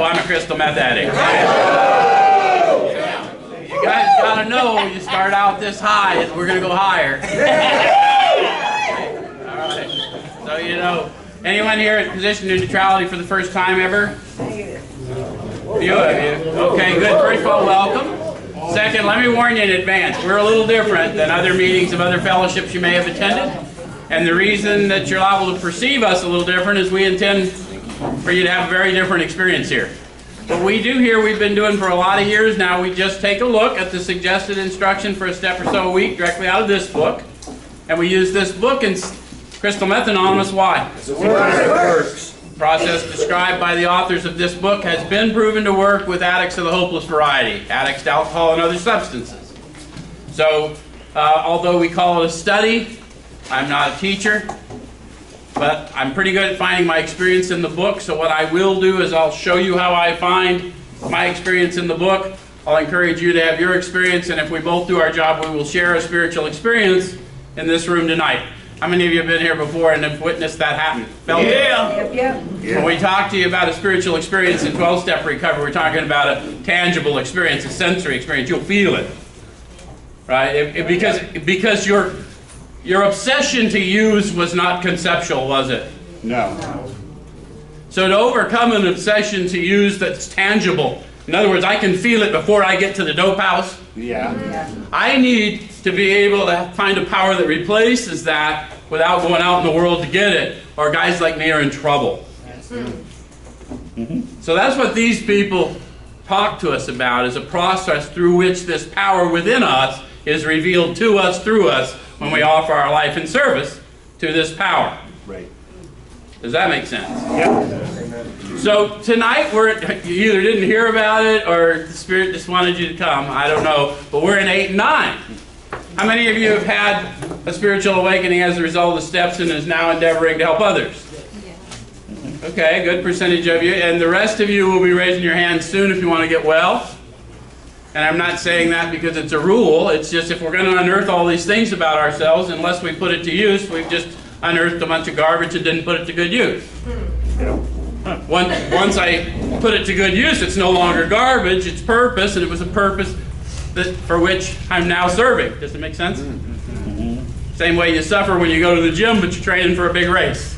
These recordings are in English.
know I'm a crystal meth addict. You guys gotta know you start out this high and we're gonna go higher. All right. So you know, anyone here at position of neutrality for the first time ever? Few of you. Okay, good. First of all, welcome. Second, let me warn you in advance. We're a little different than other meetings of other fellowships you may have attended. And the reason that you're liable to perceive us a little different is we intend for you to have a very different experience here. What we do here, we've been doing for a lot of years now. We just take a look at the suggested instruction for a step or so a week directly out of this book. And we use this book in Crystal Meth Anonymous. Why? It works. The process described by the authors of this book has been proven to work with addicts of the hopeless variety, addicts to alcohol and other substances. So, although we call it a study, I'm not a teacher, but I'm pretty good at finding my experience in the book. So what I will do is I'll show you how I find my experience in the book. I'll encourage you to have your experience, and if we both do our job, we will share a spiritual experience in this room tonight. How many of you have been here before and have witnessed that happen? Felt it? Yeah. When we talk to you about a spiritual experience in 12-step recovery, we're talking about a tangible experience, a sensory experience. You'll feel it, right? Because your obsession to use was not conceptual, was it? No. So to overcome an obsession to use that's tangible, in other words, I can feel it before I get to the dope house. Yeah. I need to be able to find a power that replaces that without going out in the world to get it, or guys like me are in trouble. So that's what these people talk to us about, is a process through which this power within us is revealed to us through us when we offer our life in service to this power. Right. Does that make sense? Yeah. So tonight, you either didn't hear about it or the Spirit just wanted you to come. I don't know. But we're in 8 and 9. How many of you have had a spiritual awakening as a result of the steps and is now endeavoring to help others? Okay, good percentage of you. And the rest of you will be raising your hands soon if you want to get well. And I'm not saying that because it's a rule. It's just if we're going to unearth all these things about ourselves, unless we put it to use, we've just unearthed a bunch of garbage and didn't put it to good use. Once I put it to good use, it's no longer garbage, it's purpose, and it was a purpose for which I'm now serving. Does it make sense? Same way you suffer when you go to the gym, but you're training for a big race.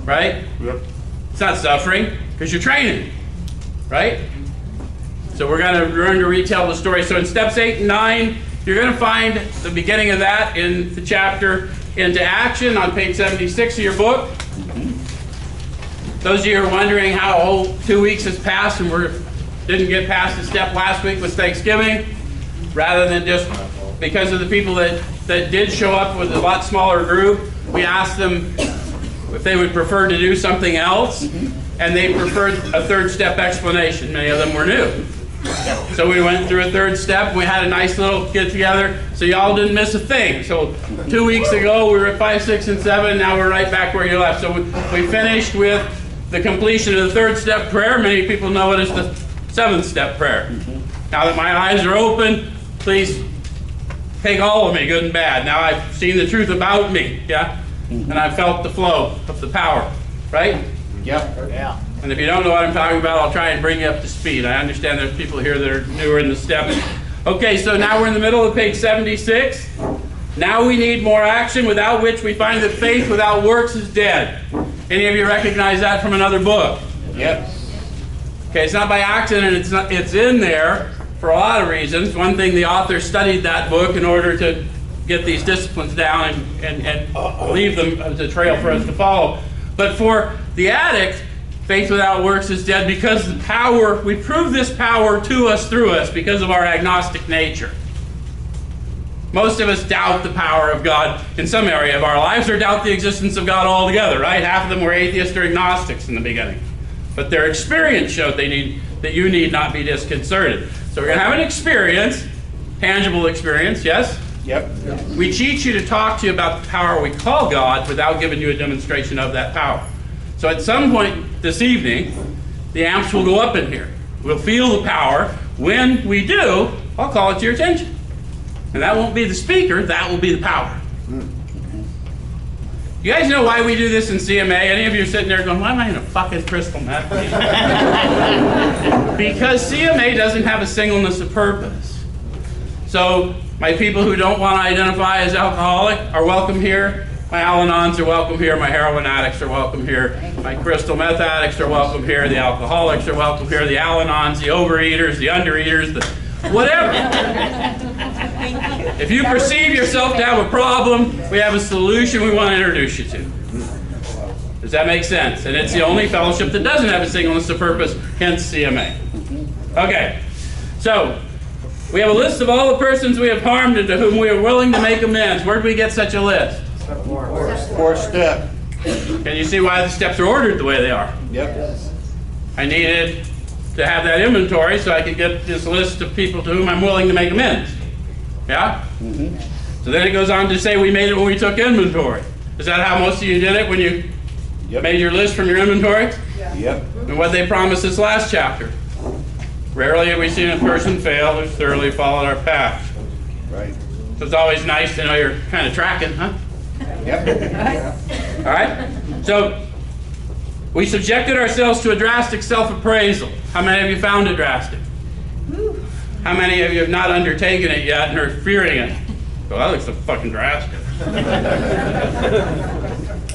Right? Yep. It's not suffering, because you're training. Right? So we're going to learn to retell the story. So in steps 8 and 9, you're going to find the beginning of that in the chapter Into Action on page 76 of your book. Those of you who are wondering how a whole 2 weeks has passed and we didn't get past the step last week was Thanksgiving, rather than just because of the people that did show up with a lot smaller group, we asked them if they would prefer to do something else, and they preferred a third step explanation. Many of them were new. So we went through a third step. We had a nice little get together, so y'all didn't miss a thing. So 2 weeks ago we were at 5, 6, and 7. Now we're right back where you left. So we finished with the completion of the third step prayer. Many people know it as the 7th step prayer. Now that my eyes are open, please take all of me, good and bad. Now I've seen the truth about me, yeah, and I've felt the flow of the power, right? Yep. Yeah. And if you don't know what I'm talking about, I'll try and bring you up to speed. I understand there's people here that are newer in the steps. Okay, so now we're in the middle of page 76. Now we need more action, without which we find that faith without works is dead. Any of you recognize that from another book? Yep. Okay, it's not by accident, it's in there for a lot of reasons. One thing, the author studied that book in order to get these disciplines down and leave them as a trail for us to follow. But for the addict, faith without works is dead because the power, we prove this power to us through us because of our agnostic nature. Most of us doubt the power of God in some area of our lives, or doubt the existence of God altogether, right? Half of them were atheists or agnostics in the beginning. But their experience showed that you need not be disconcerted. So we're going to have an experience, tangible experience, yes? Yep. We teach you to talk to you about the power we call God without giving you a demonstration of that power. So at some point this evening, the amps will go up in here. We'll feel the power. When we do, I'll call it to your attention. And that won't be the speaker, that will be the power. You guys know why we do this in CMA? Any of you are sitting there going, why am I in a fucking crystal meth? Because CMA doesn't have a singleness of purpose. So my people who don't want to identify as alcoholic are welcome here. My Al-Anons are welcome here. My heroin addicts are welcome here. My crystal meth addicts are welcome here. The alcoholics are welcome here. The Al-Anons, the overeaters, the undereaters, the whatever. If you perceive yourself to have a problem, we have a solution we want to introduce you to. Does that make sense? And it's the only fellowship that doesn't have a singleness of purpose, hence CMA. Okay, so we have a list of all the persons we have harmed and to whom we are willing to make amends. Where did we get such a list? Fourth step. Can you see why the steps are ordered the way they are? Yep. I needed to have that inventory so I could get this list of people to whom I'm willing to make amends. Yeah? So then it goes on to say we made it when we took inventory. Is that how most of you did it when you made your list from your inventory? Yep. And what they promised this last chapter? Rarely have we seen a person fail who's thoroughly followed our path. Right. So it's always nice to know you're kind of tracking, huh? Yep. All right? So we subjected ourselves to a drastic self-appraisal. How many of you found it drastic? How many of you have not undertaken it yet and are fearing it? Well, that looks so fucking drastic.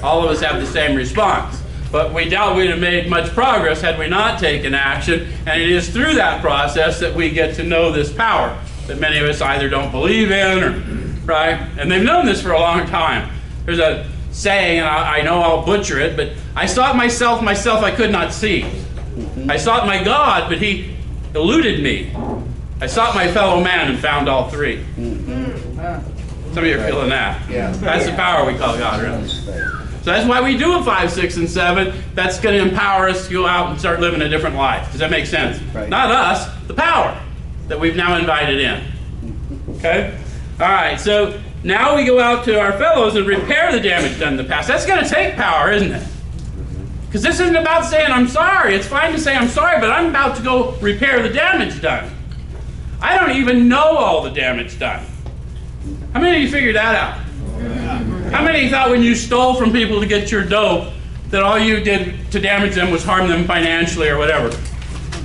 All of us have the same response. But we doubt we'd have made much progress had we not taken action. And it is through that process that we get to know this power that many of us either don't believe in or, right? And they've known this for a long time. There's a saying, and I know I'll butcher it, but I sought myself I could not see. I sought my God, but he eluded me. I sought my fellow man and found all three. Some of you are feeling that. Yeah. That's the power we call God, really. So that's why we do a 5, 6, and 7. That's going to empower us to go out and start living a different life. Does that make sense? Right. Not us, the power that we've now invited in. Okay? All right, so now we go out to our fellows and repair the damage done in the past. That's going to take power, isn't it? Because this isn't about saying, I'm sorry. It's fine to say, I'm sorry, but I'm about to go repair the damage done. I don't even know all the damage done. How many of you figured that out? How many of you thought when you stole from people to get your dough that all you did to damage them was harm them financially or whatever?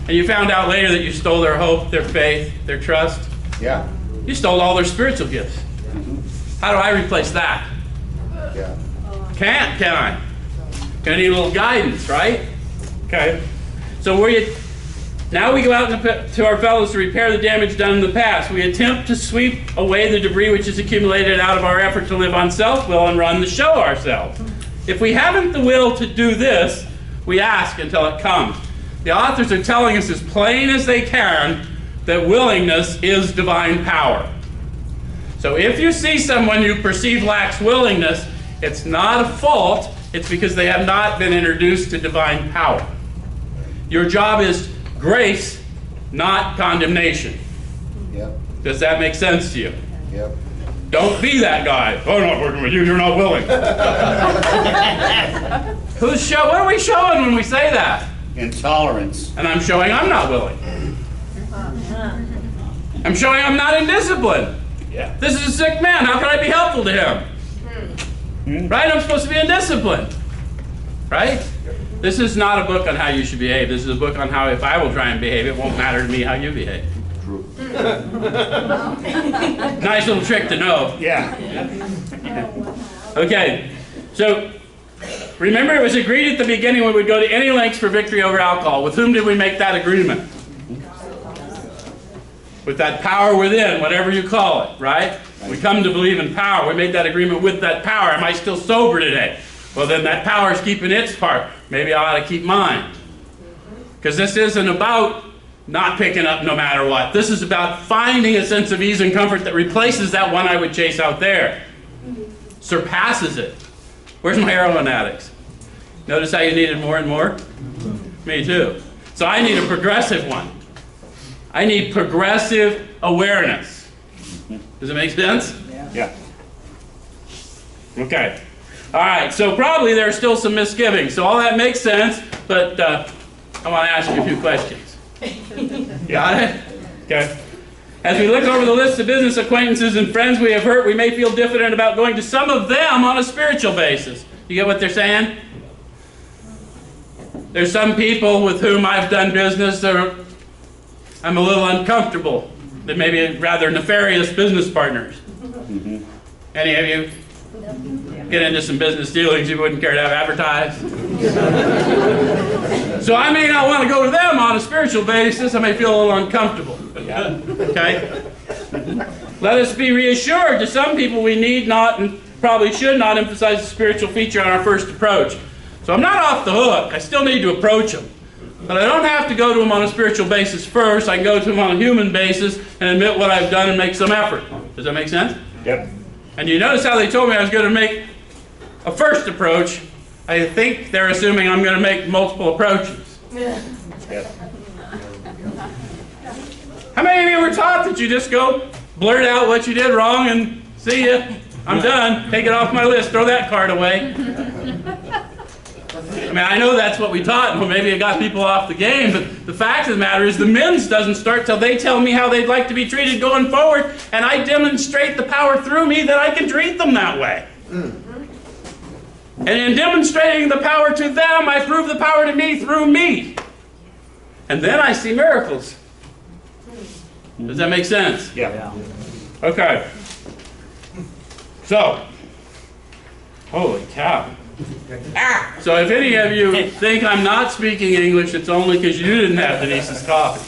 And you found out later that you stole their hope, their faith, their trust? Yeah. You stole all their spiritual gifts. How do I replace that? Yeah. Can't, can I? Gonna need a little guidance, right? Okay. So now we go out to our fellows to repair the damage done in the past. We attempt to sweep away the debris which is accumulated out of our effort to live on self-will and run the show ourselves. If we haven't the will to do this, we ask until it comes. The authors are telling us as plain as they can that willingness is divine power. So if you see someone you perceive lacks willingness, it's not a fault, it's because they have not been introduced to divine power. Your job is grace, not condemnation. Yep. Does that make sense to you? Yep. Don't be that guy. Oh, I'm not working with you, you're not willing. What are we showing when we say that? Intolerance. And I'm showing I'm not willing. I'm showing I'm not in discipline. Yeah. This is a sick man. How can I be helpful to him? Right? I'm supposed to be in discipline. Right? This is not a book on how you should behave. This is a book on how if I will try and behave, it won't matter to me how you behave. True. Nice little trick to know. Yeah. Okay. So, remember it was agreed at the beginning we would go to any lengths for victory over alcohol. With whom did we make that agreement? With that power within, whatever you call it, right? We come to believe in power. We made that agreement with that power. Am I still sober today? Well, then that power is keeping its part. Maybe I ought to keep mine. Because this isn't about not picking up no matter what. This is about finding a sense of ease and comfort that replaces that one I would chase out there. Surpasses it. Where's my heroin addicts? Notice how you needed more and more? Me too. So I need a progressive one. I need progressive awareness. Does it make sense? Yeah. Okay. All right, so probably there are still some misgivings. So all that makes sense, but I want to ask you a few questions. Got it? Okay. As we look over the list of business acquaintances and friends we have hurt, we may feel diffident about going to some of them on a spiritual basis. You get what they're saying? There's some people with whom I've done business that I'm a little uncomfortable. They may be rather nefarious business partners. Any of you get into some business dealings you wouldn't care to have advertised? So I may not want to go to them on a spiritual basis. I may feel a little uncomfortable. Okay? Let us be reassured. To some people we need not and probably should not emphasize the spiritual feature on our first approach. So I'm not off the hook. I still need to approach them. But I don't have to go to them on a spiritual basis first. I can go to them on a human basis and admit what I've done and make some effort. Does that make sense? Yep. And you notice how they told me I was going to make a first approach. I think they're assuming I'm going to make multiple approaches. Yep. How many of you were taught that you just go blurt out what you did wrong and see ya, I'm done, take it off my list, throw that card away? I mean, I know that's what we taught, and maybe it got people off the game, but the fact of the matter is the men's doesn't start till they tell me how they'd like to be treated going forward, and I demonstrate the power through me that I can treat them that way. And in demonstrating the power to them, I prove the power to me through me. And then I see miracles. Does that make sense? Yeah. Okay. So, holy cow. So if any of you think I'm not speaking English, it's only because you didn't have Denise's coffee.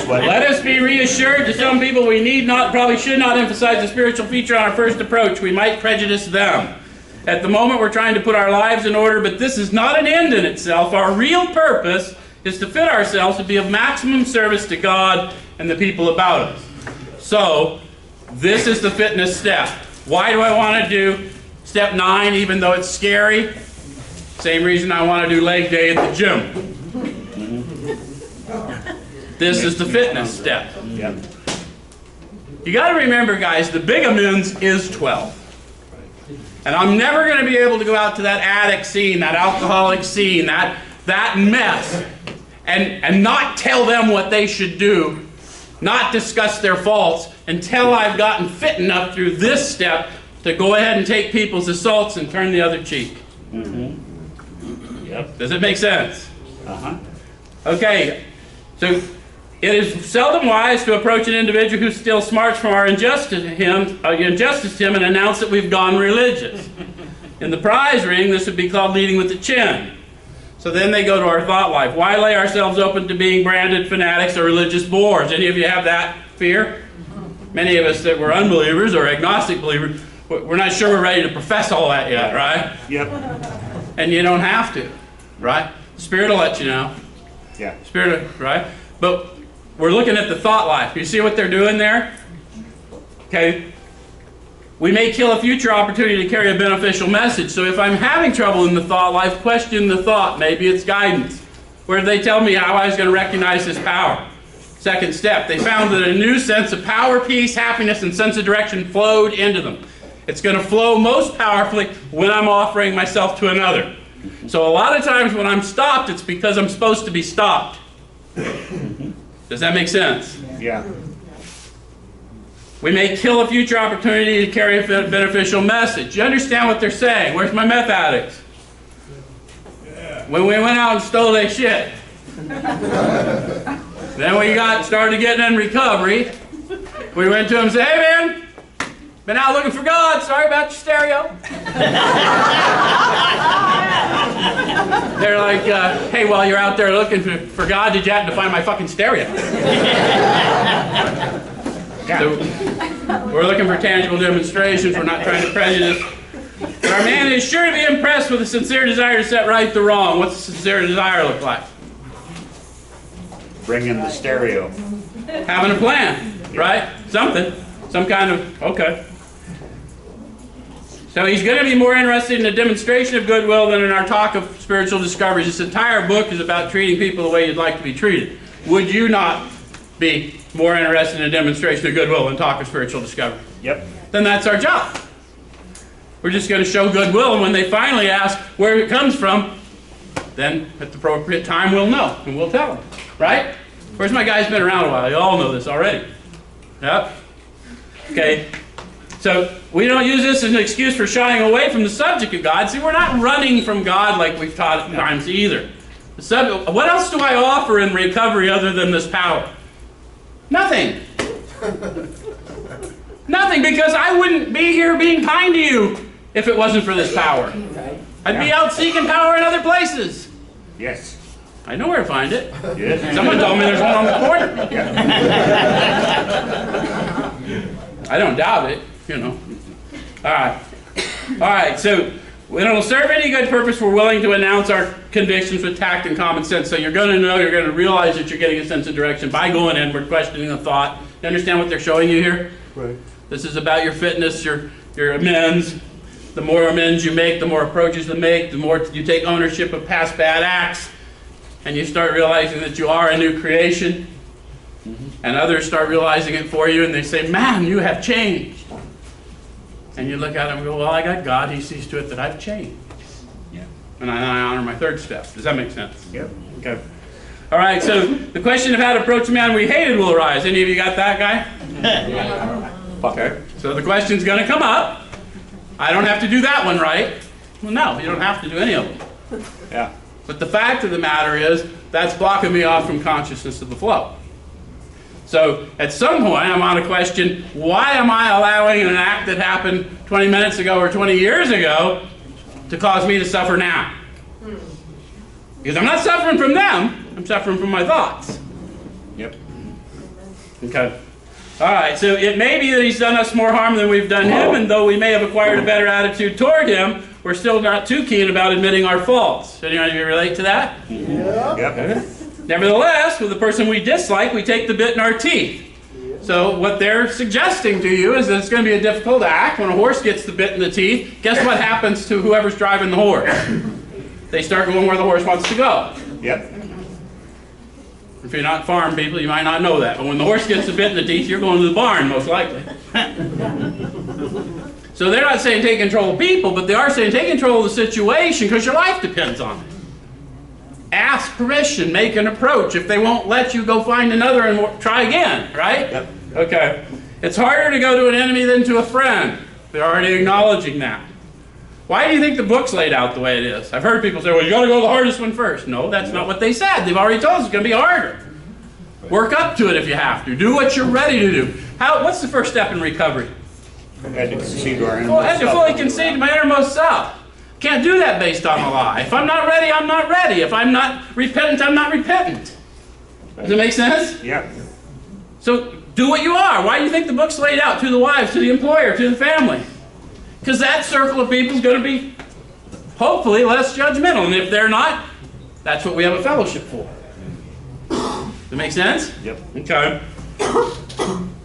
Let us be reassured. To some people we need not, probably should not emphasize the spiritual feature on our first approach. We might prejudice them. At the moment we're trying to put our lives in order, but this is not an end in itself. Our real purpose is to fit ourselves to be of maximum service to God and the people about us. So, this is the fitness step. Why do I want to do step 9 even though it's scary? Same reason I want to do leg day at the gym. This is the fitness step. Yep. You got to remember, guys, the big amends is 12. And I'm never going to be able to go out to that addict scene, that alcoholic scene, that mess, and not tell them what they should do, not discuss their faults, until I've gotten fit enough through this step to go ahead and take people's assaults and turn the other cheek. Yep. Does it make sense? Uh-huh. Okay, so it is seldom wise to approach an individual who still smarts from our injustice to him and announce that we've gone religious. In the prize ring, this would be called leading with the chin. So then they go to our thought life. Why lay ourselves open to being branded fanatics or religious bores? Any of you have that fear? Many of us that were unbelievers or agnostic believers, we're not sure we're ready to profess all that yet, right? Yep. And you don't have to, right? The Spirit will let you know. Yeah. Spirit, right? But we're looking at the thought life. You see what they're doing there? Okay. We may kill a future opportunity to carry a beneficial message. So if I'm having trouble in the thought life, question the thought. Maybe it's guidance. Where did they tell me how I was going to recognize this power? Second step. They found that a new sense of power, peace, happiness, and sense of direction flowed into them. It's going to flow most powerfully when I'm offering myself to another. So a lot of times when I'm stopped, it's because I'm supposed to be stopped. Does that make sense? Yeah. We may kill a future opportunity to carry a beneficial message. You understand what they're saying? Where's my meth addicts? When we went out and stole their shit. Then we started getting in recovery. We went to them and said, hey man, been out looking for God. Sorry about your stereo. They're like, hey, while you're out there looking for God, did you happen to find my fucking stereo? So, we're looking for tangible demonstrations. We're not trying to prejudice. But our man is sure to be impressed with a sincere desire to set right the wrong. What's a sincere desire look like? Bring in the stereo. Having a plan, right? Something. Some kind of, okay. So he's going to be more interested in a demonstration of goodwill than in our talk of spiritual discoveries. This entire book is about treating people the way you'd like to be treated. Would you not be more interested in a demonstration of goodwill than talk of spiritual discovery? Yep. Then that's our job. We're just going to show goodwill, and when they finally ask where it comes from, then at the appropriate time we'll know and we'll tell him, right? Where's my guy's been around a while? You all know this already. Yep. Okay. So we don't use this as an excuse for shying away from the subject of God. See, we're not running from God like we've taught at times either. What else do I offer in recovery other than this power? Nothing. Nothing, because I wouldn't be here being kind to you if it wasn't for this power. I'd be out seeking power in other places. Yes. I know where to find it. Yes. Someone told me there's one on the corner. I don't doubt it, you know. All right, so when it'll serve any good purpose, we're willing to announce our convictions with tact and common sense. So you're going to know, you're going to realize that you're getting a sense of direction by going in. We're questioning the thought. You understand what they're showing you here? Right. This is about your fitness, your amends. The more amends you make, the more approaches you make, the more you take ownership of past bad acts, and you start realizing that you are a new creation, and others start realizing it for you, and they say, man, you have changed. And you look at them and go, well, I got God. He sees to it that I've changed. Yeah. And I honor my third step. Does that make sense? Yep. Okay. All right, so the question of how to approach a man we hated will arise. Any of you got that guy? Okay. So the question's going to come up. I don't have to do that one right. Well, no, you don't have to do any of them. Yeah. But the fact of the matter is, that's blocking me off from consciousness of the flow. So at some point, I'm on a question, why am I allowing an act that happened 20 minutes ago or 20 years ago to cause me to suffer now? Because I'm not suffering from them, I'm suffering from my thoughts. Yep. Okay. All right, so it may be that he's done us more harm than we've done him, and though we may have acquired a better attitude toward him, we're still not too keen about admitting our faults. Anyone of you relate to that? Yeah. Yep. Okay. Nevertheless, with the person we dislike, we take the bit in our teeth. So what they're suggesting to you is that it's going to be a difficult act. When a horse gets the bit in the teeth, guess what happens to whoever's driving the horse? They start going where the horse wants to go. Yep. If you're not farm people, you might not know that. But when the horse gets the bit in the teeth, you're going to the barn, most likely. So they're not saying take control of people, but they are saying take control of the situation because your life depends on it. Ask permission, make an approach. If they won't let you, go find another and try again, right? Yep. Okay. It's harder to go to an enemy than to a friend. They're already acknowledging that. Why do you think the book's laid out the way it is? I've heard people say, well, you got to go to the hardest one first. No, that's not what they said. They've already told us it's going to be harder. Work up to it if you have to. Do what you're ready to do. What's the first step in recovery? Had to concede to our Well, I innermost have to self. fully concede to my innermost self. Can't do that based on a lie. If I'm not ready, I'm not ready. If I'm not repentant, I'm not repentant. Does it make sense? Yeah. So do what you are. Why do you think the book's laid out? To the wives, to the employer, to the family. Because that circle of people is going to be, hopefully, less judgmental. And if they're not, that's what we have a fellowship for. Does it make sense? Yep. Okay.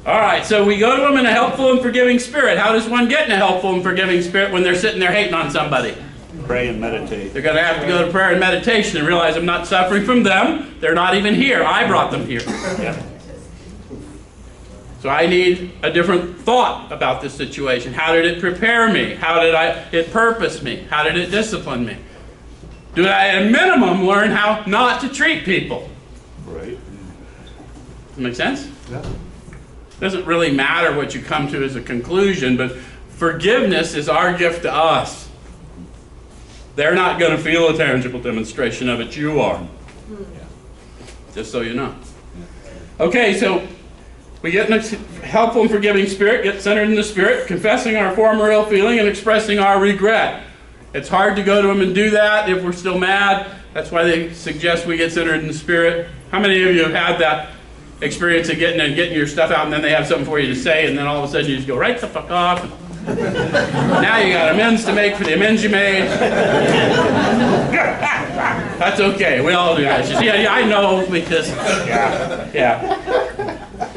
All right, so we go to them in a helpful and forgiving spirit. How does one get in a helpful and forgiving spirit when they're sitting there hating on somebody? Pray and meditate. They're going to have to go to prayer and meditation and realize I'm not suffering from them. They're not even here. I brought them here. Yep. So I need a different thought about this situation. How did it prepare me? How did it purpose me? How did it discipline me? Do I, at a minimum, learn how not to treat people? Right. Does that make sense? Yeah. Doesn't really matter what you come to as a conclusion, but forgiveness is our gift to us. They're not going to feel a tangible demonstration of it. You are. Just so you know. Okay, so we get in a helpful and forgiving spirit, get centered in the spirit, confessing our former ill feeling and expressing our regret. It's hard to go to them and do that if we're still mad. That's why they suggest we get centered in the spirit. How many of you have had that experience of getting your stuff out and then they have something for you to say and then all of a sudden you just go right the fuck off? Now you got amends to make for the amends you made. That's okay. We all do that. You see, I know because, yeah.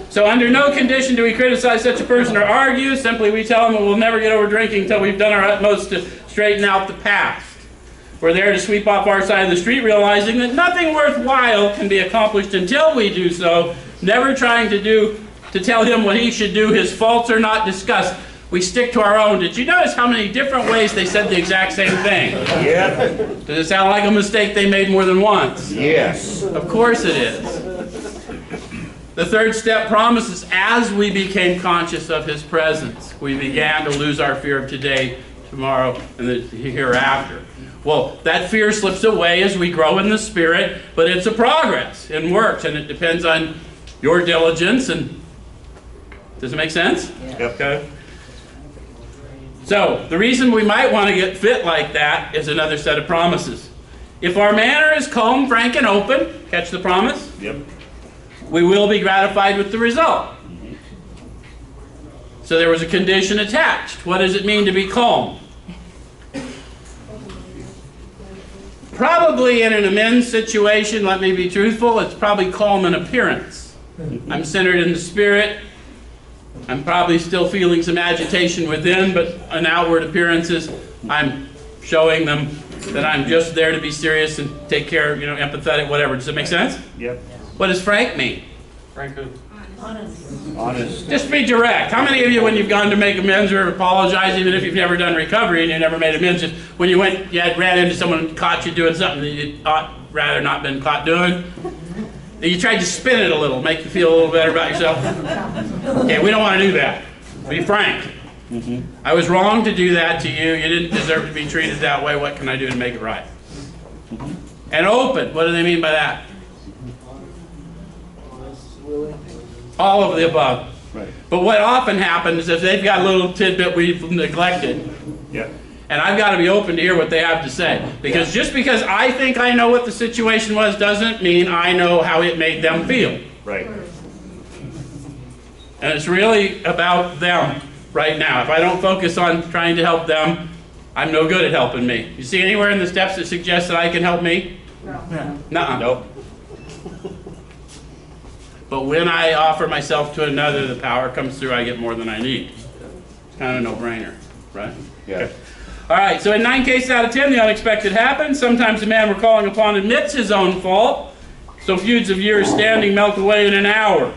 So under no condition do we criticize such a person or argue. Simply we tell them that we'll never get over drinking until we've done our utmost to straighten out the past. We're there to sweep off our side of the street, realizing that nothing worthwhile can be accomplished until we do so, never trying to tell him what he should do. His faults are not discussed. we stick to our own. Did you notice how many different ways they said the exact same thing? Yep. Does it sound like a mistake they made more than once? Yes. Of course it is. The third step promises, as we became conscious of his presence, we began to lose our fear of today, tomorrow, and the hereafter. Well, that fear slips away as we grow in the Spirit, but it's a progress and works, and it depends on your diligence. And does it make sense? Yep. Okay. So, the reason we might want to get fit like that is another set of promises. If our manner is calm, frank, and open, catch the promise? Yep. We will be gratified with the result. So there was a condition attached. What does it mean to be calm? Probably in an amends situation, let me be truthful, it's probably calm in appearance. I'm centered in the Spirit. I'm probably still feeling some agitation within, but in outward appearances, I'm showing them that I'm just there to be serious and take care, empathetic, whatever. Does it make sense? Yep. What does frank mean? Frank who? Honest. Just be direct. How many of you, when you've gone to make amends or apologize, even if you've never done recovery and you never made amends, just when you went, you had ran into someone and caught you doing something that you ought rather not been caught doing? You tried to spin it a little, make you feel a little better about yourself? Okay, we don't want to do that. Be frank. I was wrong to do that to you. You didn't deserve to be treated that way. What can I do to make it right? And open. What do they mean by that? All of the above. Right. But what often happens is if they've got a little tidbit we've neglected, Yep. and I've got to be open to hear what they have to say. Because just because I think I know what the situation was doesn't mean I know how it made them feel. Right. And it's really about them right now. If I don't focus on trying to help them, I'm no good at helping me. You see anywhere in the steps that suggests that I can help me? No. Nuh-uh. Nope. But when I offer myself to another, the power comes through, I get more than I need. It's kind of a no-brainer, right? Yeah. Okay. All right, so in 9 cases out of 10, the unexpected happens. Sometimes the man we're calling upon admits his own fault. So feuds of years standing melt away in an hour.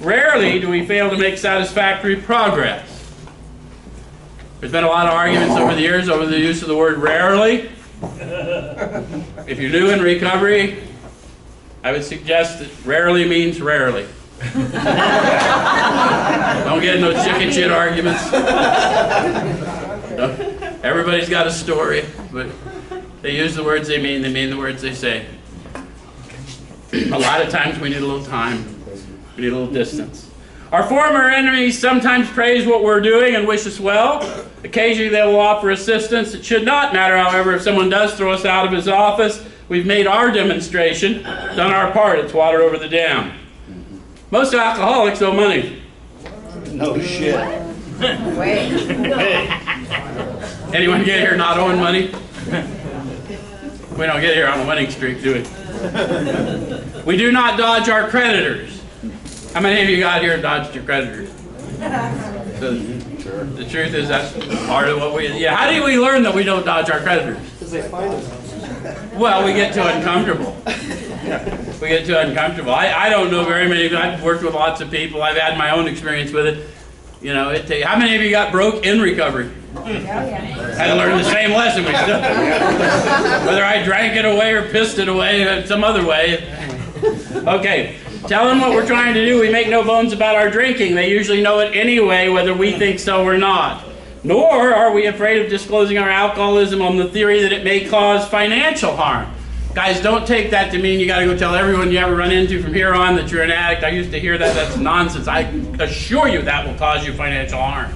Rarely do we fail to make satisfactory progress. There's been a lot of arguments over the years over the use of the word rarely. If you're new in recovery, I would suggest that rarely means rarely. Don't get in those chicken shit arguments. Everybody's got a story, but they use the words they mean the words they say. A lot of times we need a little time. We need a little distance. Our former enemies sometimes praise what we're doing and wish us well. Occasionally they will offer assistance. It should not matter, however, if someone does throw us out of his office. We've made our demonstration, done our part. It's water over the dam. Most alcoholics owe money. No shit. Anyone get here not owing money? We don't get here on a winning streak, do we? We do not dodge our creditors. How many of you got here and dodged your creditors? So, the truth is that's part of what we... Yeah, how do we learn that we don't dodge our creditors? Because they find us. Well, we get too uncomfortable. We get too uncomfortable. I don't know very many. I've worked with lots of people. I've had my own experience with it. How many of you got broke in recovery? Had to learn the same lesson. Whether I drank it away or pissed it away, some other way. Okay, tell them what we're trying to do. We make no bones about our drinking. They usually know it anyway, whether we think so or not. Nor are we afraid of disclosing our alcoholism on the theory that it may cause financial harm. Guys, don't take that to mean you got to go tell everyone you ever run into from here on that you're an addict. I used to hear that. That's nonsense. I assure you that will cause you financial harm.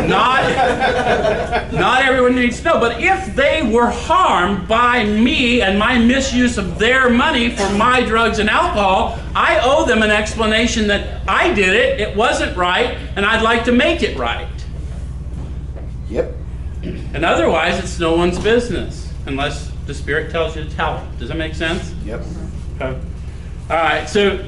Not everyone needs to know. But if they were harmed by me and my misuse of their money for my drugs and alcohol, I owe them an explanation that I did it, it wasn't right, and I'd like to make it right. Yep. And otherwise, it's no one's business, unless the Spirit tells you to tell it. Does that make sense? Yep. Okay. All right, so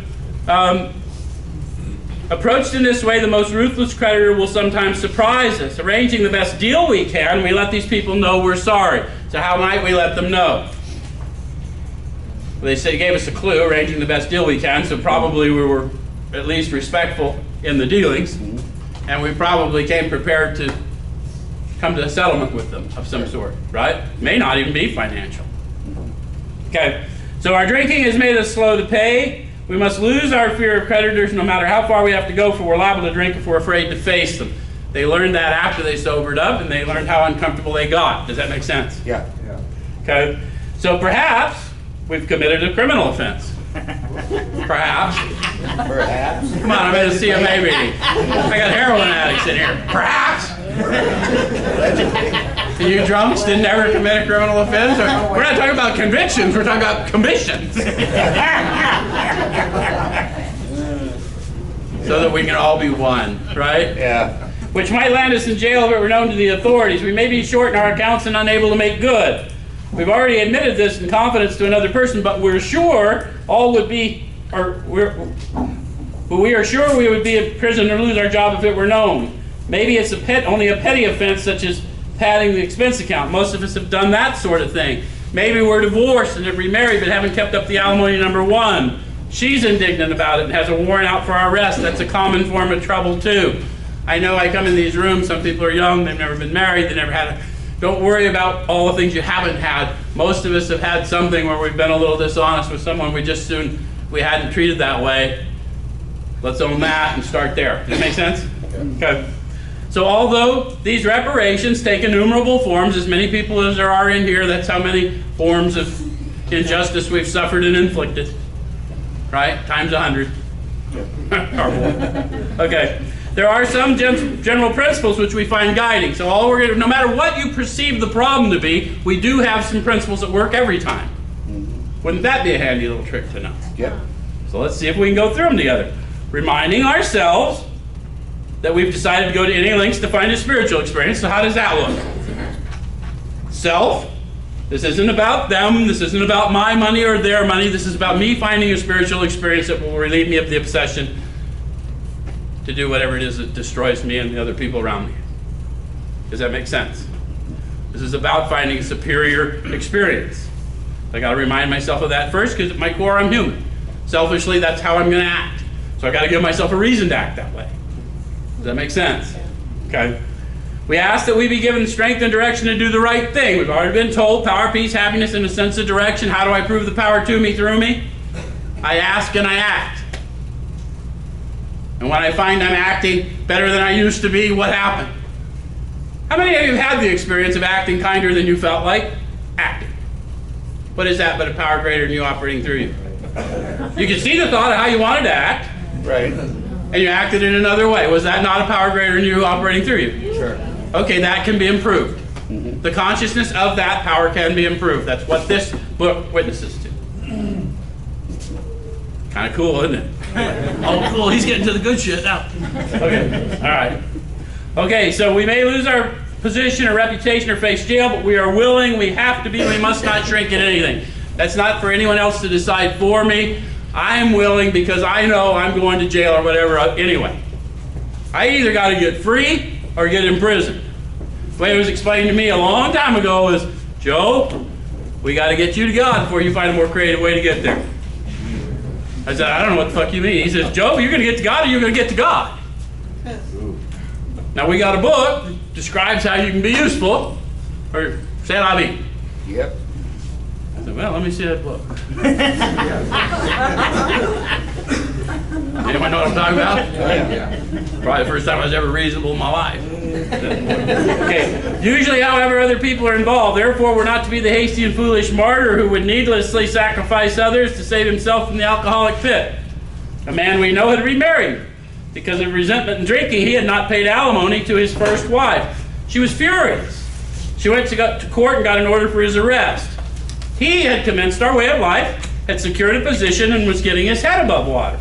approached in this way, the most ruthless creditor will sometimes surprise us. Arranging the best deal we can, we let these people know we're sorry. So how might we let them know? Well, they gave us a clue, arranging the best deal we can, so probably we were at least respectful in the dealings. and we probably came prepared to come to a settlement with them of some sort, right? May not even be financial. Okay, so our drinking has made us slow to pay. We must lose our fear of creditors no matter how far we have to go, for we're liable to drink if we're afraid to face them. They learned that after they sobered up, and they learned how uncomfortable they got. Does that make sense? Yeah. Okay, so perhaps we've committed a criminal offense. Perhaps. Perhaps. Come on, I'm at a CMA meeting. I got heroin addicts in here. Perhaps. You drunks didn't ever commit a criminal offense? We're not talking about convictions, we're talking about commissions. So that we can all be one, right? Yeah. Which might land us in jail if it were known to the authorities. We may be short in our accounts and unable to make good. We've already admitted this in confidence to another person, but we're sure all would be, we are sure we would be in prison or lose our job if it were known. Maybe it's only a petty offense, such as padding the expense account. Most of us have done that sort of thing. Maybe we're divorced and have remarried but haven't kept up the alimony number one. She's indignant about it and has a warrant out for our arrest. That's a common form of trouble too. I know I come in these rooms, some people are young, they've never been married, they never had a... Don't worry about all the things you haven't had. Most of us have had something where we've been a little dishonest with someone we hadn't treated that way. Let's own that and start there. Does that make sense? Okay. So although these reparations take innumerable forms, as many people as there are in here, that's how many forms of injustice we've suffered and inflicted. Right? Times 100. Or more. Okay. There are some general principles which we find guiding. So no matter what you perceive the problem to be, we do have some principles that work every time. Wouldn't that be a handy little trick to know? Yep. So let's see if we can go through them together. Reminding ourselves that we've decided to go to any lengths to find a spiritual experience. So how does that look? Self. This isn't about them. This isn't about my money or their money. This is about me finding a spiritual experience that will relieve me of the obsession to do whatever it is that destroys me and the other people around me. Does that make sense? This is about finding a superior experience. I got to remind myself of that first, because at my core I'm human. Selfishly, that's how I'm going to act. So I got to give myself a reason to act that way. Does that make sense? Okay. We ask that we be given strength and direction to do the right thing. We've already been told power, peace, happiness, and a sense of direction. How do I prove the power to me through me? I ask and I act. And when I find I'm acting better than I used to be, what happened? How many of you have had the experience of acting kinder than you felt like? Acting. What is that but a power greater than you operating through you? You can see the thought of how you wanted to act. Right. And you acted in another way. Was that not a power greater than you operating through you? Sure. Okay, that can be improved. The consciousness of that power can be improved. That's what this book witnesses to. Kind of cool, isn't it? Oh, cool, he's getting to the good shit now. Okay, all right. Okay, so we may lose our position or reputation or face jail, but we are willing, we have to be, we must not shrink in anything. That's not for anyone else to decide for me. I am willing because I know I'm going to jail or whatever anyway. I either got to get free or get in prison. The way it was explained to me a long time ago was, Joe, we got to get you to God before you find a more creative way to get there. I said, I don't know what the fuck you mean. He says, Joe, you're going to get to God or you're going to get to God. Now we got a book that describes how you can be useful. Or say la vie. Yep. I said, well, let me see that book. Anyone know what I'm talking about? Yeah. Probably the first time I was ever reasonable in my life. Okay. Usually, however, other people are involved. Therefore, we're not to be the hasty and foolish martyr who would needlessly sacrifice others to save himself from the alcoholic pit. A man we know had remarried. Because of resentment and drinking, he had not paid alimony to his first wife. She was furious. She went to court and got an order for his arrest. He had commenced our way of life, had secured a position, and was getting his head above water.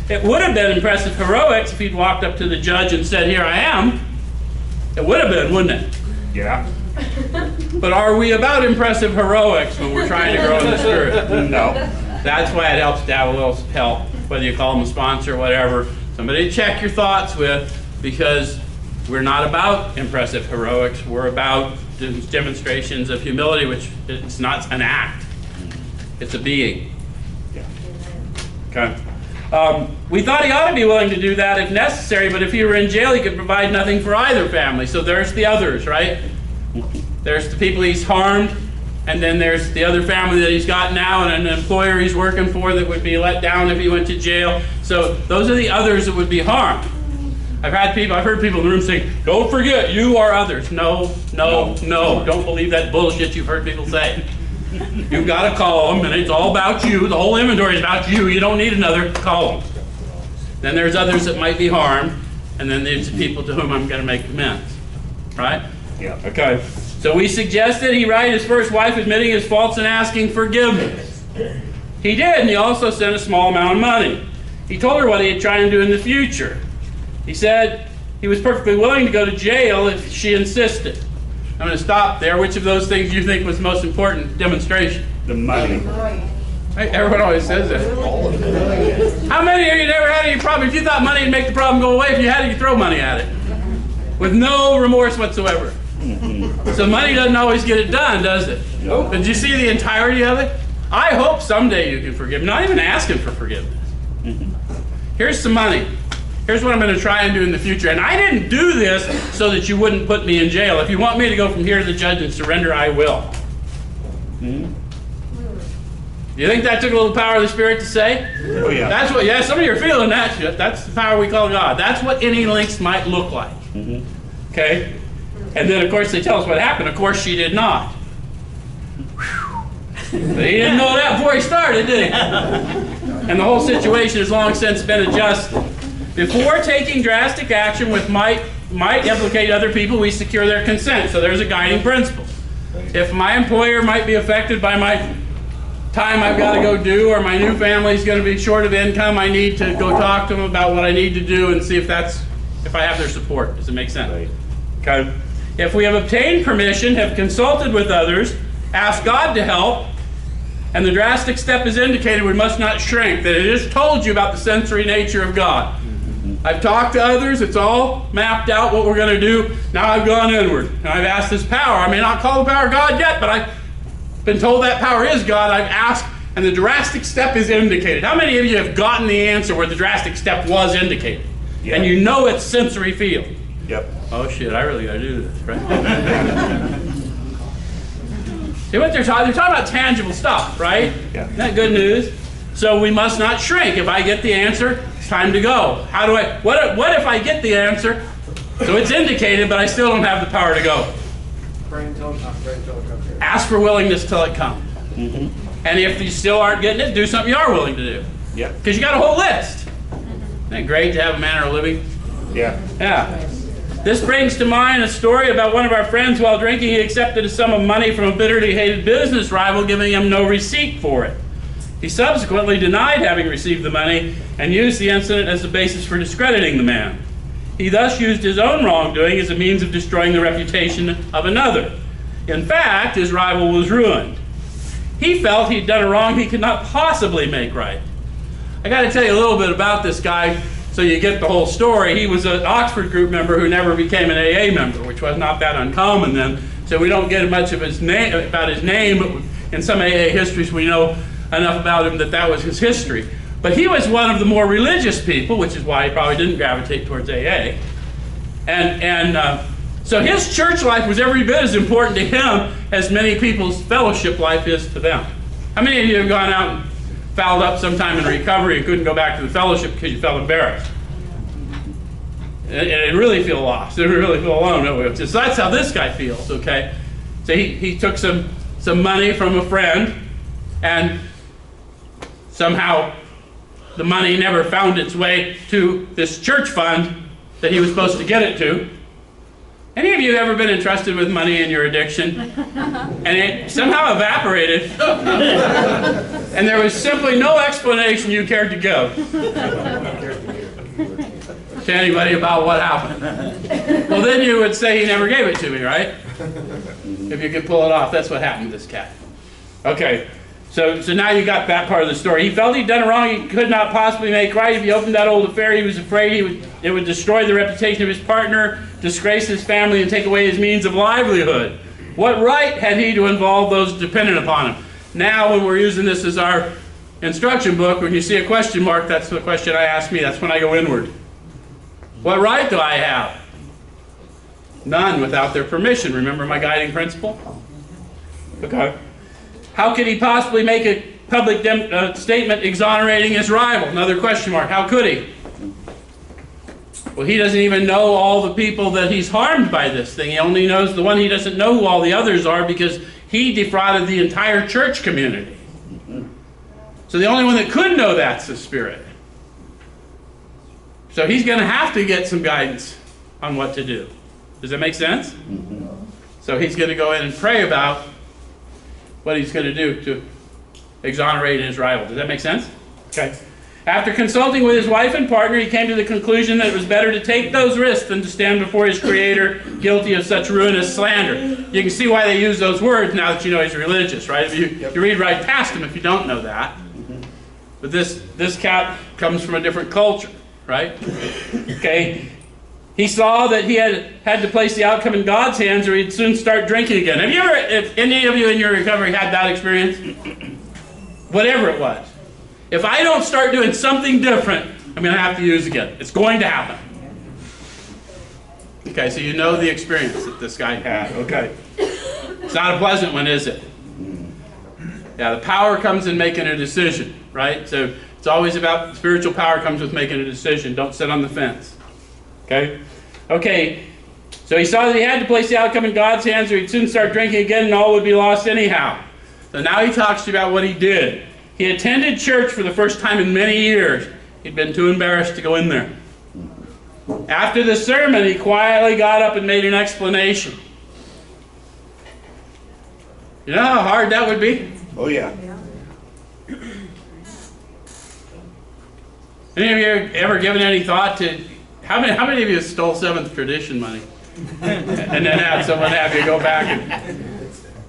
It would have been impressive heroics if he'd walked up to the judge and said, here I am. It would have been, wouldn't it? Yeah. But are we about impressive heroics when we're trying to grow in the spirit? No. That's why it helps to have a little help, whether you call them a sponsor or whatever. Somebody to check your thoughts with, because we're not about impressive heroics. We're about demonstrations of humility, which it's not an act. It's a being. Yeah. Okay. We thought he ought to be willing to do that if necessary, but if he were in jail, he could provide nothing for either family. So there's the others, right? There's the people he's harmed, and then there's the other family that he's got now, and an employer he's working for that would be let down if he went to jail. So those are the others that would be harmed. I've heard people in the room saying, don't forget, you are others. No, no, no. Don't believe that bullshit you've heard people say. You've got to call them, and it's all about you. The whole inventory is about you. You don't need another column. Then there's others that might be harmed, and then there's the people to whom I'm going to make amends. Right? Yeah. Okay. So we suggested he write his first wife admitting his faults and asking forgiveness. He did, and he also sent a small amount of money. He told her what he had tried to do in the future. He said he was perfectly willing to go to jail if she insisted. I'm going to stop there. Which of those things do you think was the most important demonstration? The money. Right, everyone always says that. How many of you never had any problem? If you thought money would make the problem go away, if you had it, you throw money at it. With no remorse whatsoever. So money doesn't always get it done, does it? Nope. Did you see the entirety of it? I hope someday you can forgive. Not even asking for forgiveness. Here's some money. Here's what I'm going to try and do in the future. And I didn't do this so that you wouldn't put me in jail. If you want me to go from here to the judge and surrender, I will. Do you think that took a little power of the Spirit to say? Oh, yeah. That's what, yeah, some of you are feeling that shit. That's the power we call God. That's what any links might look like. Okay? And then, of course, they tell us what happened. Of course, she did not. But he didn't know that before he started, did he? And the whole situation has long since been adjusted. Before taking drastic action which might implicate other people, we secure their consent. So there's a guiding principle. If my employer might be affected by my time I've got to go do, or my new family's going to be short of income, I need to go talk to them about what I need to do and see if I have their support. Does it make sense? Right. Okay. If we have obtained permission, have consulted with others, asked God to help, and the drastic step is indicated, we must not shrink. That it just told you about the sensory nature of God. I've talked to others. It's all mapped out what we're going to do. Now I've gone inward. And I've asked this power. I may not call the power God yet, but I've been told that power is God. I've asked, and the drastic step is indicated. How many of you have gotten the answer where the drastic step was indicated? Yeah. And you know it's sensory field. Yep. Oh shit, I really got to do this, right? See what they're talking? They're talking about tangible stuff, right? Yeah. Isn't that good news? So we must not shrink. If I get the answer, it's time to go. How do I? What if I get the answer? So it's indicated, but I still don't have the power to go. Pray until it comes. Ask for willingness till it comes. And if you still aren't getting it, do something you are willing to do. Yep. Because you got a whole list. Isn't it great to have a manner of living? Yeah. Yeah. This brings to mind a story about one of our friends. While drinking, he accepted a sum of money from a bitterly hated business rival, giving him no receipt for it. He subsequently denied having received the money and used the incident as the basis for discrediting the man. He thus used his own wrongdoing as a means of destroying the reputation of another. In fact, his rival was ruined. He felt he'd done a wrong he could not possibly make right. I got to tell you a little bit about this guy so you get the whole story. He was an Oxford group member who never became an AA member, which was not that uncommon then. So we don't get much of his name, about his name, but in some AA histories we know enough about him that was his history. But he was one of the more religious people, which is why he probably didn't gravitate towards AA. So his church life was every bit as important to him as many people's fellowship life is to them. How many of you have gone out and fouled up sometime in recovery and couldn't go back to the fellowship because you felt embarrassed? And really feel lost. You really feel alone. So that's how this guy feels, okay? So he took some money from a friend, and somehow the money never found its way to this church fund that he was supposed to get it to. Any of you ever been entrusted with money in your addiction and it somehow evaporated and there was simply no explanation you cared to give to anybody about what happened? Well, then you would say he never gave it to me, right? If you could pull it off. That's what happened to this cat. Okay. So now you got that part of the story. He felt he'd done it wrong. He could not possibly make right. If he opened that old affair, he was afraid it would destroy the reputation of his partner, disgrace his family, and take away his means of livelihood. What right had he to involve those dependent upon him? Now, when we're using this as our instruction book, when you see a question mark, that's the question I ask me. That's when I go inward. What right do I have? None without their permission. Remember my guiding principle? Okay. How could he possibly make a public statement exonerating his rival? Another question mark. How could he? Well, he doesn't even know all the people that he's harmed by this thing. He only knows the one. He doesn't know who all the others are because he defrauded the entire church community. So the only one that could know that's the Spirit. So he's going to have to get some guidance on what to do. Does that make sense? So he's going to go in and pray about what he's going to do to exonerate his rival. Does that make sense? Okay. After consulting with his wife and partner, he came to the conclusion that it was better to take those risks than to stand before his Creator guilty of such ruinous slander. You can see why they use those words now that you know he's religious, right? If you read right past him if you don't know that. But this cat comes from a different culture, right? Okay. He saw that he had to place the outcome in God's hands or he'd soon start drinking again. Have you ever, if any of you in your recovery had that experience? Whatever it was. If I don't start doing something different, I'm going to have to use again. It's going to happen. Okay, so you know the experience that this guy had. Okay. It's not a pleasant one, is it? Yeah, the power comes in making a decision, right? So it's always about spiritual power comes with making a decision. Don't sit on the fence. Okay? Okay, so he saw that he had to place the outcome in God's hands or he'd soon start drinking again and all would be lost anyhow. So now he talks to you about what he did. He attended church for the first time in many years. He'd been too embarrassed to go in there. After the sermon, he quietly got up and made an explanation. You know how hard that would be? Oh, yeah. Any of you ever given any thought to how many of you stole seventh tradition money and then had someone have you go back and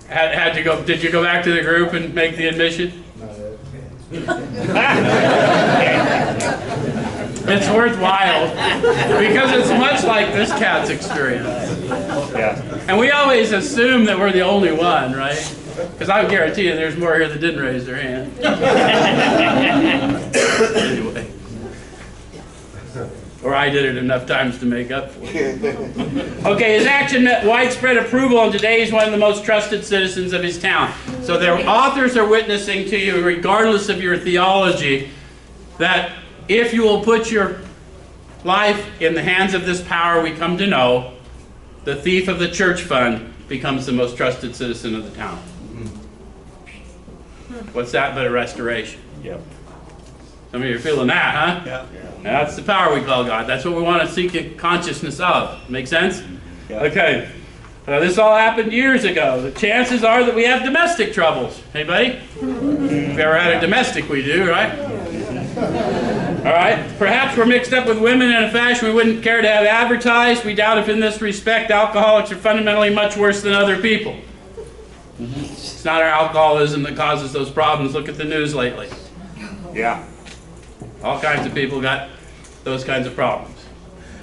had to go? Did you go back to the group and make the admission? It's worthwhile because it's much like this cat's experience. Yeah. And we always assume that we're the only one, right? Because I guarantee you there's more here that didn't raise their hand. Anyway. Or I did it enough times to make up for it. Okay, his action met widespread approval, and today he's one of the most trusted citizens of his town. So their authors are witnessing to you, regardless of your theology, that if you will put your life in the hands of this power we come to know, the thief of the church fund becomes the most trusted citizen of the town. What's that but a restoration? Yep. Some of you are feeling that, huh? Yeah. That's the power we call God. That's what we want to seek a consciousness of. Make sense? Yeah. Okay. This all happened years ago. The chances are that we have domestic troubles. Anybody? If you've ever had a domestic, we do, right? All right. Perhaps we're mixed up with women in a fashion we wouldn't care to have advertised. We doubt if in this respect alcoholics are fundamentally much worse than other people. It's not our alcoholism that causes those problems. Look at the news lately. Yeah. All kinds of people got those kinds of problems.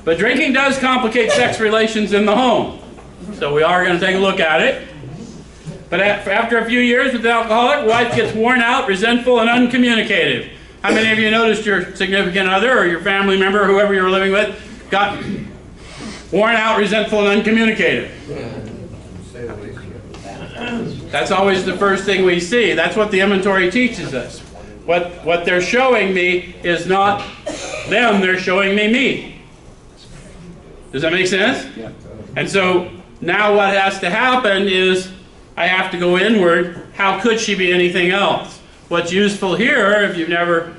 But drinking does complicate sex relations in the home. So we are going to take a look at it. But after a few years with the alcoholic, wife gets worn out, resentful, and uncommunicative. How many of you noticed your significant other or your family member or whoever you were living with got worn out, resentful, and uncommunicative? That's always the first thing we see. That's what the inventory teaches us. What they're showing me is not them, they're showing me. Does that make sense? Yeah. And so now what has to happen is I have to go inward. How could she be anything else? What's useful here, if you've never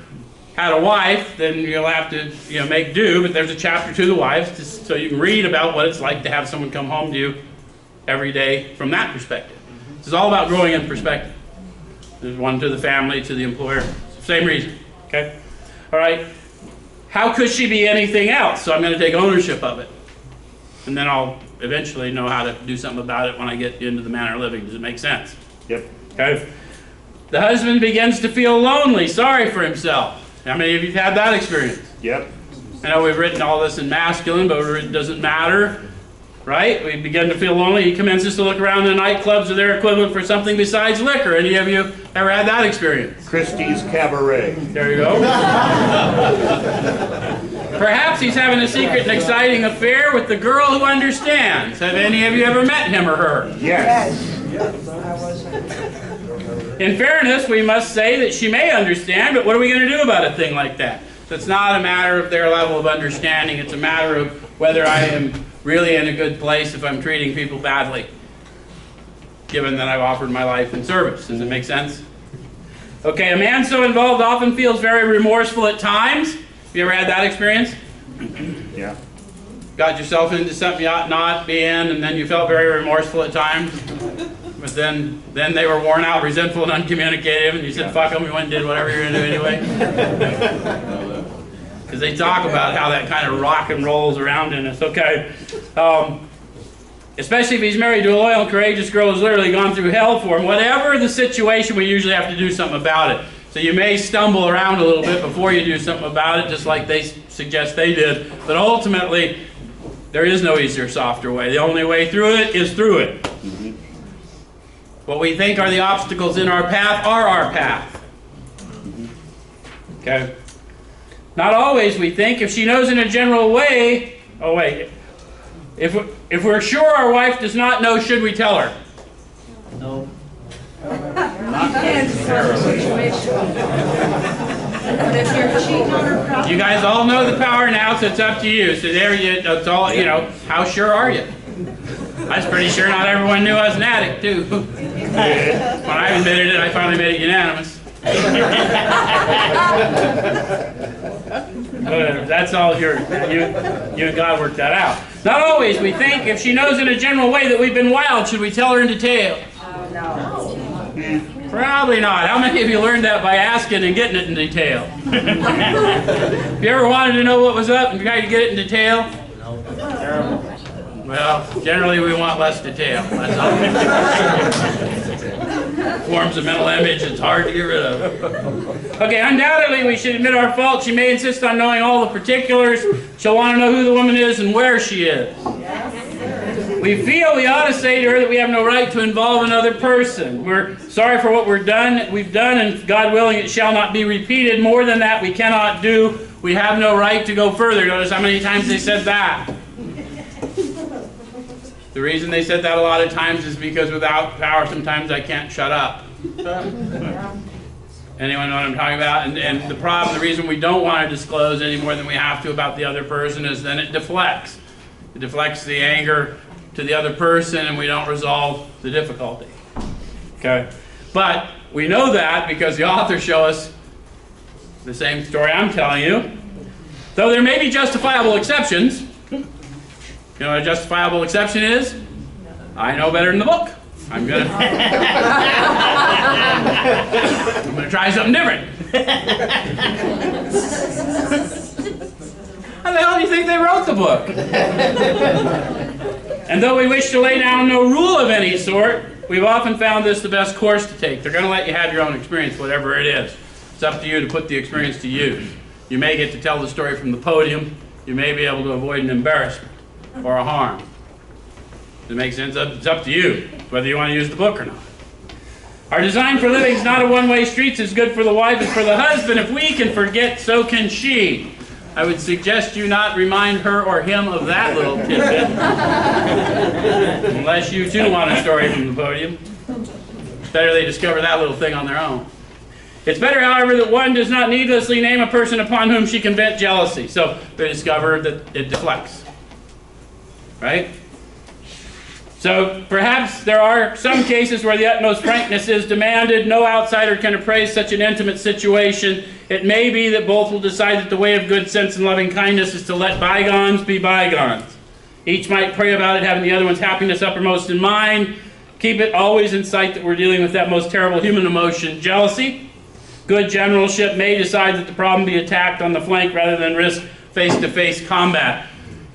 had a wife, then you'll have to make do, but there's a chapter to the wives so you can read about what it's like to have someone come home to you every day from that perspective. This is all about growing in perspective. There's one to the family, to the employer. Same reason. Okay? All right. How could she be anything else? So I'm going to take ownership of it. And then I'll eventually know how to do something about it when I get into the manner of living. Does it make sense? Yep. Okay? The husband begins to feel lonely, sorry for himself. How many of you have had that experience? Yep. I know we've written all this in masculine, but it doesn't matter. right? We begin to feel lonely. He commences to look around the nightclubs or their equivalent for something besides liquor. Any of you ever had that experience? Christie's Cabaret. There you go. Perhaps he's having a secret and exciting affair with the girl who understands. Have any of you ever met him or her? Yes. In fairness, we must say that she may understand, but what are we going to do about a thing like that? So it's not a matter of their level of understanding. It's a matter of whether I am really in a good place if I'm treating people badly, given that I've offered my life in service. Does it make sense? Okay, a man so involved often feels very remorseful at times. Have you ever had that experience? Yeah. Got yourself into something you ought not be in, and then you felt very remorseful at times. But then they were worn out, resentful, and uncommunicative, and you said, fuck them, you went and did whatever you're going to do anyway. Because they talk about how that kind of rock and rolls around in us. Okay. Especially if he's married to a loyal and courageous girl who's literally gone through hell for him. Whatever the situation, we usually have to do something about it. So you may stumble around a little bit before you do something about it, just like they suggest they did. But ultimately, there is no easier, softer way. The only way through it is through it. Mm-hmm. What we think are the obstacles in our path are our path. Okay? Not always, we think. If she knows in a general way... Oh, wait. If we're sure our wife does not know, should we tell her? No. You guys all know the power now, so it's up to you. So there you, that's all, you know, how sure are you? I was pretty sure not everyone knew I was an addict, too. When I admitted it, I finally made it unanimous. Whatever, that's all you and God worked that out. Not always. We think if she knows in a general way that we've been wild, should we tell her in detail? No. Probably not. How many of you learned that by asking and getting it in detail? If you ever wanted to know what was up and tried to get it in detail? No. Terrible. Well, generally we want less detail. That's all. Forms a mental image it's hard to get rid of. Okay, undoubtedly we should admit our fault. She may insist on knowing all the particulars. She'll want to know who the woman is and where she is. We feel we ought to say to her that we have no right to involve another person. We're sorry for what we've done, and God willing it shall not be repeated. More than that we cannot do. We have no right to go further. Notice how many times they said that. The reason they said that a lot of times is because without power sometimes I can't shut up. Anyone know what I'm talking about? And the problem, the reason we don't want to disclose any more than we have to about the other person is then it deflects. It deflects the anger to the other person and we don't resolve the difficulty. Okay? But we know that because the authors show us the same story I'm telling you. Though there may be justifiable exceptions. You know what a justifiable exception is? I know better than the book. I'm gonna try something different. How the hell do you think they wrote the book? And though we wish to lay down no rule of any sort, we've often found this the best course to take. They're going to let you have your own experience, whatever it is. It's up to you to put the experience to use. You may get to tell the story from the podium. You may be able to avoid an embarrassment or a harm. Does it make sense? It's up to you whether you want to use the book or not. Our design for living is not a one-way street. It's good for the wife and for the husband. If we can forget, so can she. I would suggest you not remind her or him of that little tidbit. Unless you too want a story from the podium. It's better they discover that little thing on their own. It's better, however, that one does not needlessly name a person upon whom she can vent jealousy. So they discover that it deflects. Right? So perhaps there are some cases where the utmost frankness is demanded. No outsider can appraise such an intimate situation. It may be that both will decide that the way of good sense and loving kindness is to let bygones be bygones. Each might pray about it, having the other one's happiness uppermost in mind. Keep it always in sight that we're dealing with that most terrible human emotion, jealousy. Good generalship may decide that the problem be attacked on the flank rather than risk face-to-face combat.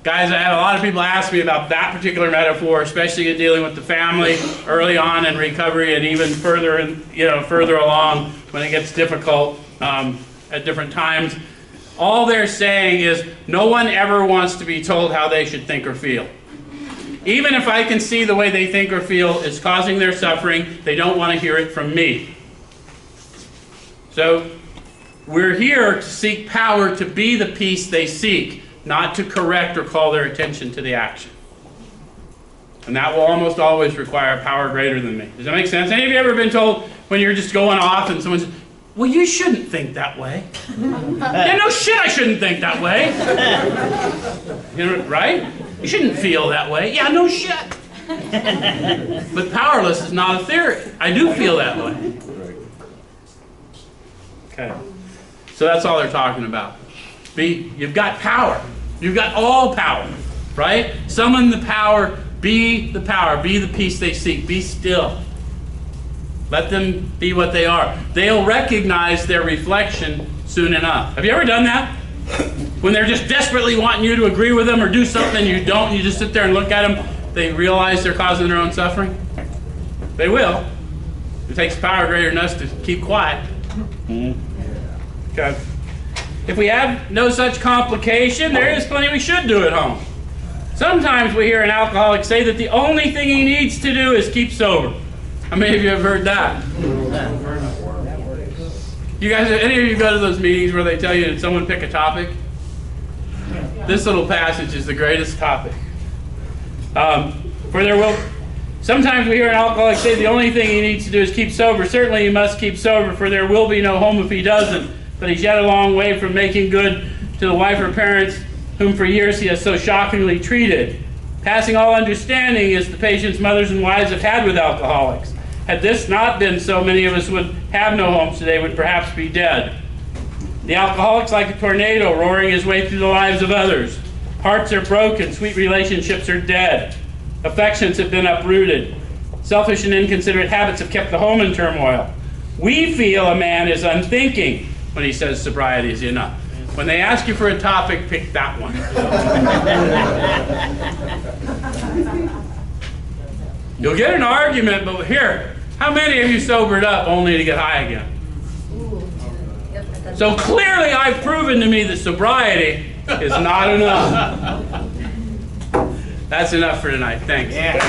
Guys, I had a lot of people ask me about that particular metaphor, especially in dealing with the family early on in recovery and even further, further along when it gets difficult at different times. All they're saying is no one ever wants to be told how they should think or feel. Even if I can see the way they think or feel is causing their suffering, they don't want to hear it from me. So we're here to seek power to be the peace they seek, not to correct or call their attention to the action. And that will almost always require a power greater than me. Does that make sense? Any of you ever been told when you're just going off and someone says, well, you shouldn't think that way. Yeah, no shit, I shouldn't think that way. You know, right? You shouldn't feel that way. Yeah, no shit. But powerless is not a theory. I do feel that way. Okay. So that's all they're talking about. You've got power. You've got all power, right? Summon the power. Be the power. Be the peace they seek. Be still. Let them be what they are. They'll recognize their reflection soon enough. Have you ever done that? When they're just desperately wanting you to agree with them or do something you don't, you just sit there and look at them, they realize they're causing their own suffering? They will. It takes power greater than us to keep quiet. Okay. If we have no such complication, there is plenty we should do at home. Sometimes we hear an alcoholic say that the only thing he needs to do is keep sober. How many of you have heard that? You guys, any of you go to those meetings where they tell you that someone pick a topic? This little passage is the greatest topic. Sometimes we hear an alcoholic say the only thing he needs to do is keep sober. Certainly he must keep sober, for there will be no home if he doesn't. But he's yet a long way from making good to the wife or parents whom for years he has so shockingly treated. Passing all understanding is the patience mothers and wives have had with alcoholics. Had this not been so, many of us would have no homes today, would perhaps be dead. The alcoholic's like a tornado roaring his way through the lives of others. Hearts are broken, sweet relationships are dead. Affections have been uprooted. Selfish and inconsiderate habits have kept the home in turmoil. We feel a man is unthinking when he says sobriety is enough. When they ask you for a topic, pick that one. You'll get an argument, but here, how many of you sobered up only to get high again? So clearly I've proven to me that sobriety is not enough. That's enough for tonight. Thanks. Yeah.